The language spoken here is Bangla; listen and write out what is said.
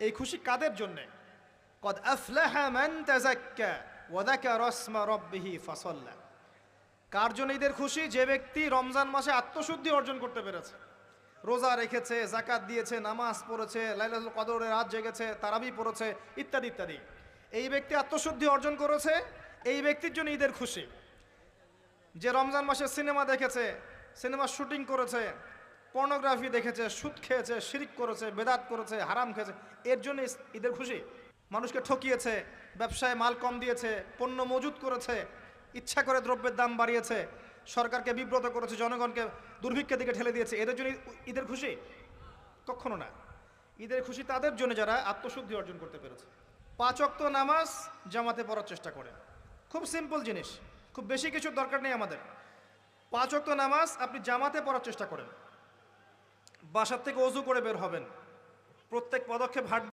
এই খুশি কাদের জন্যে? কদ আফলাহা মান তাযাক্কা ওয়া যাকারা ইসমা রাব্বিহি ফাসাল্লা। কার জন্য ঈদের খুশি? যে ব্যক্তি রমজান মাসে আত্মশুদ্ধি অর্জন করতে পেরেছে, রোজা রেখেছে, যাকাত দিয়েছে, নামাজ পড়েছে, লাইলাতুল কদরের রাত জেগেছে, তারাবি পড়েছে, ইত্যাদি ইত্যাদি। এই ব্যক্তি আত্মশুদ্ধি অর্জন করেছে, এই ব্যক্তির জন্য ঈদের খুশি। যে রমজান মাসে সিনেমা দেখেছে, সিনেমার শুটিং করেছে, পর্নোগ্রাফি দেখেছে, সুদ খেয়েছে, শিরিক করেছে, বেদাত করেছে, হারাম খেয়েছে, এর জন্য ঈদের খুশি। মানুষকে ঠকিয়েছে, ব্যবসায় মাল কম দিয়েছে, পণ্য মজুত করেছে, ইচ্ছা করে দ্রব্যের দাম বাড়িয়েছে, সরকারকে বিব্রত করেছে, জনগণকে দুর্ভিক্ষের দিকে ঠেলে দিয়েছে, এদের জন্য ঈদের খুশি? কখনো না। ঈদের খুশি তাদের জন্য যারা আত্মশুদ্ধি অর্জন করতে পেরেছে। 5 ওয়াক্ত নামাজ জামাতে পড়ার চেষ্টা করে। খুব সিম্পল জিনিস, খুব বেশি কিছু দরকার নেই আমাদের। 5 ওয়াক্ত নামাজ আপনি জামাতে পড়ার চেষ্টা করেন। বাসার থেকে ওযু করে বের হবেন, প্রত্যেক পদক্ষেপ হাঁটবেন।